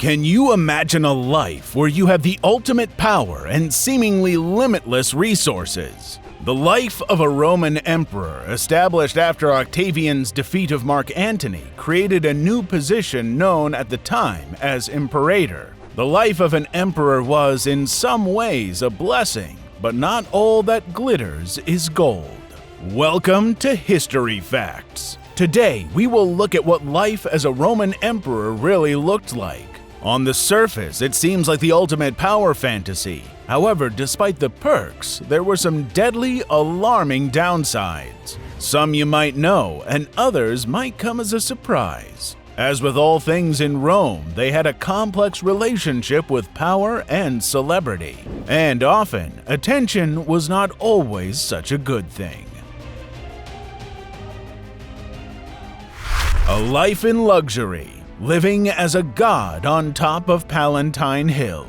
Can you imagine a life where you have the ultimate power and seemingly limitless resources? The life of a Roman emperor, established after Octavian's defeat of Mark Antony, created a new position known at the time as imperator. The life of an emperor was, in some ways, a blessing, but not all that glitters is gold. Welcome to History Facts. Today, we will look at what life as a Roman emperor really looked like. On the surface, it seems like the ultimate power fantasy. However, despite the perks, there were some deadly, alarming downsides. Some you might know, and others might come as a surprise. As with all things in Rome, they had a complex relationship with power and celebrity. And often, attention was not always such a good thing. A life in luxury. Living as a god on top of Palatine Hill.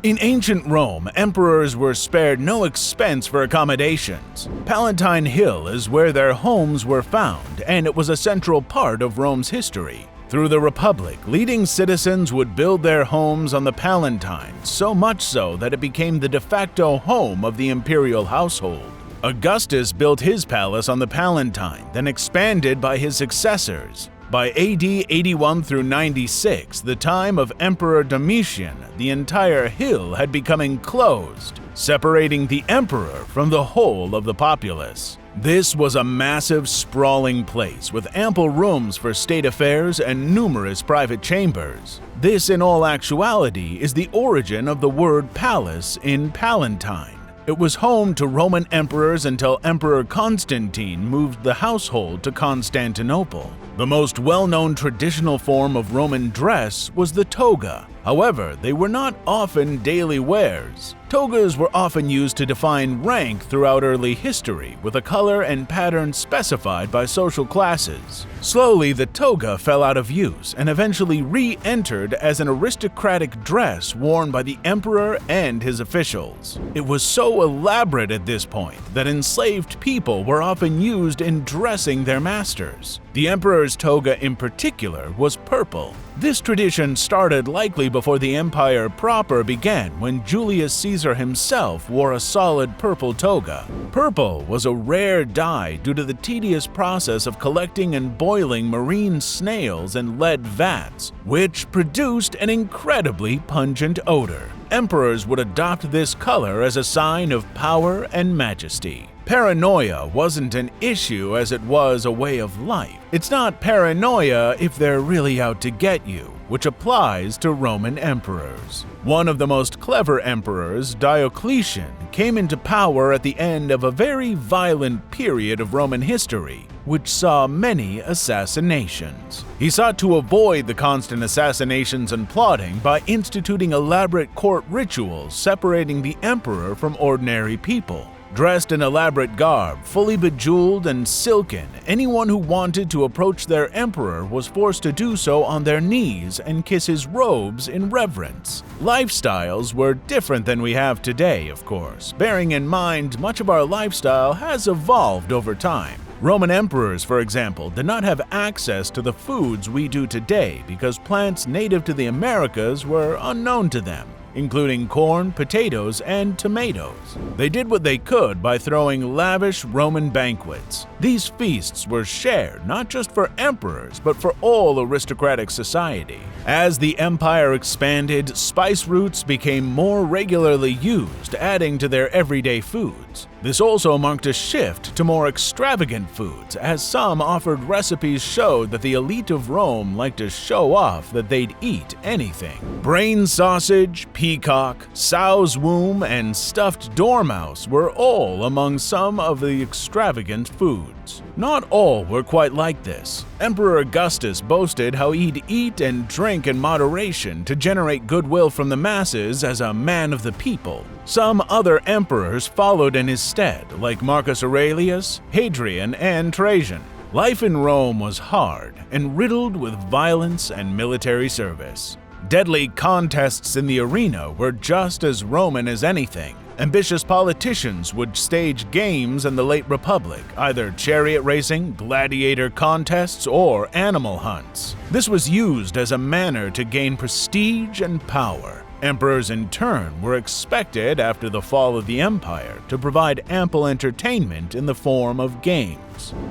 In ancient Rome, emperors were spared no expense for accommodations. Palatine Hill is where their homes were found, and it was a central part of Rome's history. Through the Republic, leading citizens would build their homes on the Palatine, so much so that it became the de facto home of the imperial household. Augustus built his palace on the Palatine, then expanded by his successors. By AD 81 through 96, the time of Emperor Domitian, the entire hill had become enclosed, separating the emperor from the whole of the populace. This was a massive, sprawling place with ample rooms for state affairs and numerous private chambers. This, in all actuality, is the origin of the word palace in Palatine. It was home to Roman emperors until Emperor Constantine moved the household to Constantinople. The most well-known traditional form of Roman dress was the toga. However, they were not often daily wears. Togas were often used to define rank throughout early history, with a color and pattern specified by social classes. Slowly, the toga fell out of use and eventually re-entered as an aristocratic dress worn by the emperor and his officials. It was so elaborate at this point that enslaved people were often used in dressing their masters. The emperor's toga in particular was purple. This tradition started likely before the empire proper began, when Julius Caesar himself wore a solid purple toga. Purple was a rare dye due to the tedious process of collecting and boiling marine snails in lead vats, which produced an incredibly pungent odor. Emperors would adopt this color as a sign of power and majesty. Paranoia wasn't an issue as it was a way of life. It's not paranoia if they're really out to get you, which applies to Roman emperors. One of the most clever emperors, Diocletian, came into power at the end of a very violent period of Roman history, which saw many assassinations. He sought to avoid the constant assassinations and plotting by instituting elaborate court rituals separating the emperor from ordinary people. Dressed in elaborate garb, fully bejeweled and silken, anyone who wanted to approach their emperor was forced to do so on their knees and kiss his robes in reverence. Lifestyles were different than we have today, of course, bearing in mind much of our lifestyle has evolved over time. Roman emperors, for example, did not have access to the foods we do today because plants native to the Americas were unknown to them, including corn, potatoes, and tomatoes. They did what they could by throwing lavish Roman banquets. These feasts were shared not just for emperors, but for all aristocratic society. As the empire expanded, spice roots became more regularly used, adding to their everyday foods. This also marked a shift to more extravagant foods, as some offered recipes showed that the elite of Rome liked to show off that they'd eat anything. Brain sausage, peacock, sow's womb, and stuffed dormouse were all among some of the extravagant foods. Not all were quite like this. Emperor Augustus boasted how he'd eat and drink in moderation to generate goodwill from the masses as a man of the people. Some other emperors followed in his stead, like Marcus Aurelius, Hadrian, and Trajan. Life in Rome was hard and riddled with violence and military service. Deadly contests in the arena were just as Roman as anything. Ambitious politicians would stage games in the late Republic, either chariot racing, gladiator contests, or animal hunts. This was used as a manner to gain prestige and power. Emperors, in turn, were expected, after the fall of the empire, to provide ample entertainment in the form of games.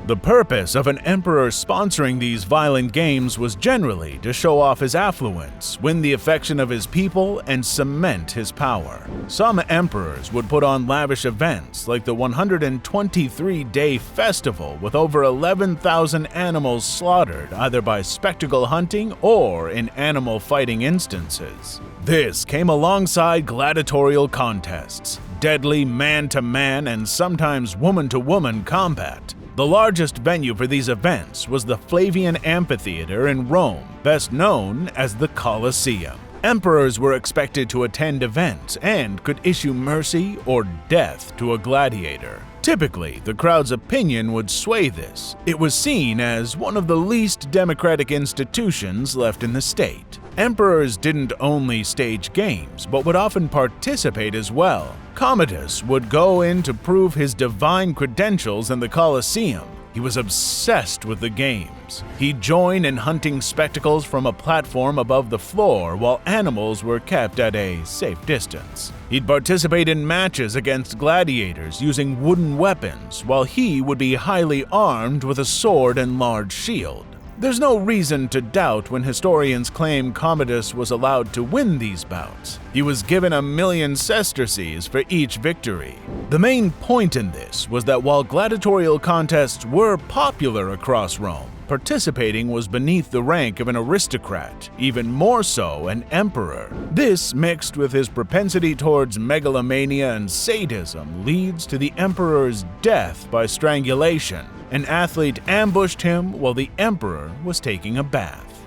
The purpose of an emperor sponsoring these violent games was generally to show off his affluence, win the affection of his people, and cement his power. Some emperors would put on lavish events like the 123-day festival with over 11,000 animals slaughtered either by spectacle hunting or in animal fighting instances. This came alongside gladiatorial contests, deadly man-to-man and sometimes woman-to-woman combat. The largest venue for these events was the Flavian Amphitheater in Rome, best known as the Colosseum. Emperors were expected to attend events and could issue mercy or death to a gladiator. Typically, the crowd's opinion would sway this. It was seen as one of the least democratic institutions left in the state. Emperors didn't only stage games, but would often participate as well. Commodus would go in to prove his divine credentials in the Colosseum. He was obsessed with the games. He'd join in hunting spectacles from a platform above the floor while animals were kept at a safe distance. He'd participate in matches against gladiators using wooden weapons, while he would be highly armed with a sword and large shield. There's no reason to doubt when historians claim Commodus was allowed to win these bouts. He was given 1,000,000 sesterces for each victory. The main point in this was that while gladiatorial contests were popular across Rome, participating was beneath the rank of an aristocrat, even more so an emperor. This, mixed with his propensity towards megalomania and sadism, leads to the emperor's death by strangulation. An athlete ambushed him while the emperor was taking a bath.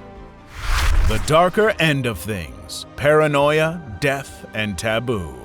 The darker end of things: paranoia, death, and taboo.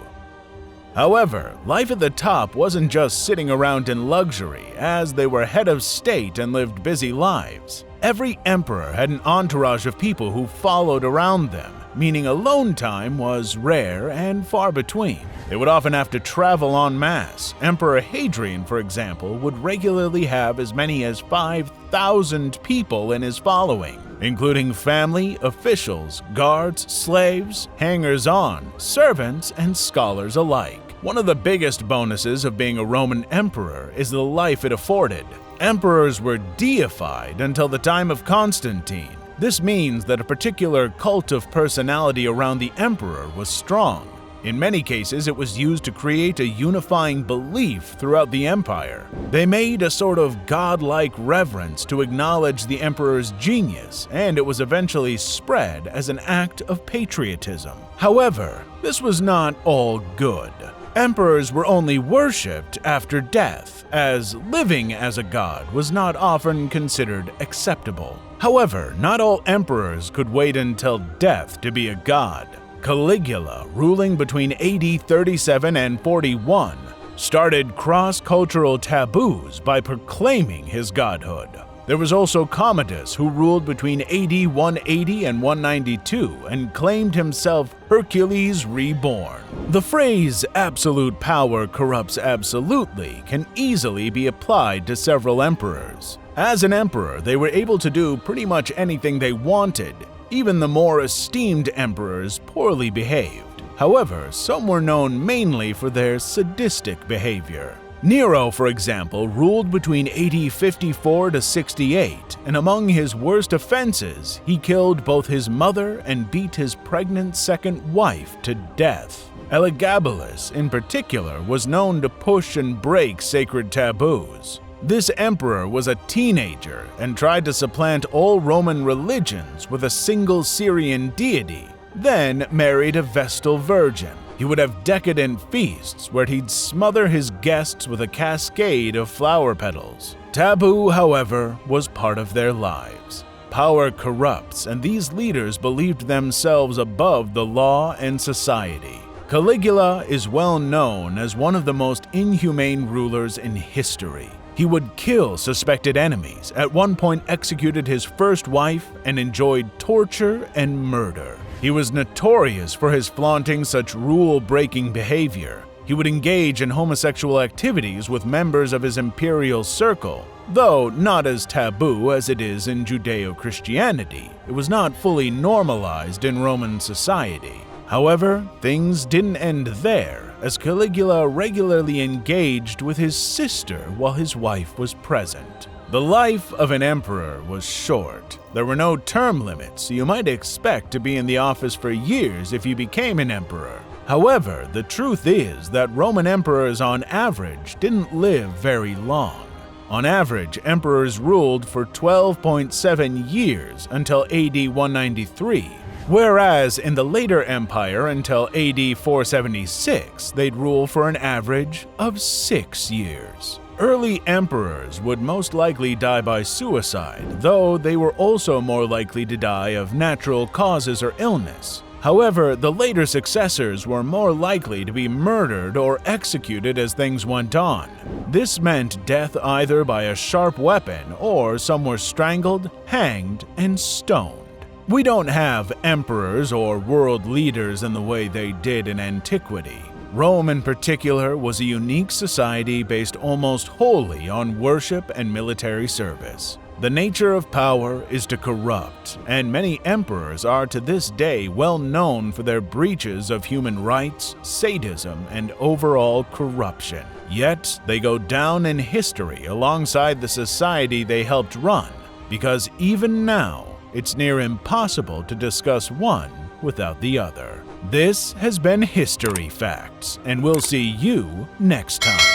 However, life at the top wasn't just sitting around in luxury, as they were head of state and lived busy lives. Every emperor had an entourage of people who followed around them, meaning alone time was rare and far between. They would often have to travel en masse. Emperor Hadrian, for example, would regularly have as many as 5,000 people in his following, including family, officials, guards, slaves, hangers-on, servants, and scholars alike. One of the biggest bonuses of being a Roman emperor is the life it afforded. Emperors were deified until the time of Constantine. This means that a particular cult of personality around the emperor was strong. In many cases, it was used to create a unifying belief throughout the empire. They made a sort of godlike reverence to acknowledge the emperor's genius, and it was eventually spread as an act of patriotism. However, this was not all good. Emperors were only worshipped after death, as living as a god was not often considered acceptable. However, not all emperors could wait until death to be a god. Caligula, ruling between AD 37 and 41, started cross-cultural taboos by proclaiming his godhood. There was also Commodus, who ruled between AD 180 and 192 and claimed himself Hercules reborn. The phrase "absolute power corrupts absolutely" can easily be applied to several emperors. As an emperor, they were able to do pretty much anything they wanted. Even the more esteemed emperors poorly behaved. However, some were known mainly for their sadistic behavior. Nero, for example, ruled between AD 54 to 68, and among his worst offenses, he killed both his mother and beat his pregnant second wife to death. Elagabalus, in particular, was known to push and break sacred taboos. This emperor was a teenager and tried to supplant all Roman religions with a single Syrian deity, then married a Vestal virgin. He would have decadent feasts where he'd smother his guests with a cascade of flower petals. Taboo, however, was part of their lives. Power corrupts, and these leaders believed themselves above the law and society. Caligula is well known as one of the most inhumane rulers in history. He would kill suspected enemies, at one point executed his first wife, and enjoyed torture and murder. He was notorious for his flaunting such rule-breaking behavior. He would engage in homosexual activities with members of his imperial circle, though not as taboo as it is in Judeo-Christianity. It was not fully normalized in Roman society. However, things didn't end there, as Caligula regularly engaged with his sister while his wife was present. The life of an emperor was short. There were no term limits, so you might expect to be in the office for years if you became an emperor. However, the truth is that Roman emperors on average didn't live very long. On average, emperors ruled for 12.7 years until AD 193, whereas in the later empire until AD 476, they'd rule for an average of 6 years. Early emperors would most likely die by suicide, though they were also more likely to die of natural causes or illness. However, the later successors were more likely to be murdered or executed as things went on. This meant death either by a sharp weapon or some were strangled, hanged, and stoned. We don't have emperors or world leaders in the way they did in antiquity. Rome in particular was a unique society based almost wholly on worship and military service. The nature of power is to corrupt, and many emperors are to this day well known for their breaches of human rights, sadism, and overall corruption. Yet, they go down in history alongside the society they helped run, because even now, it's near impossible to discuss one without the other. This has been History Facts, and we'll see you next time.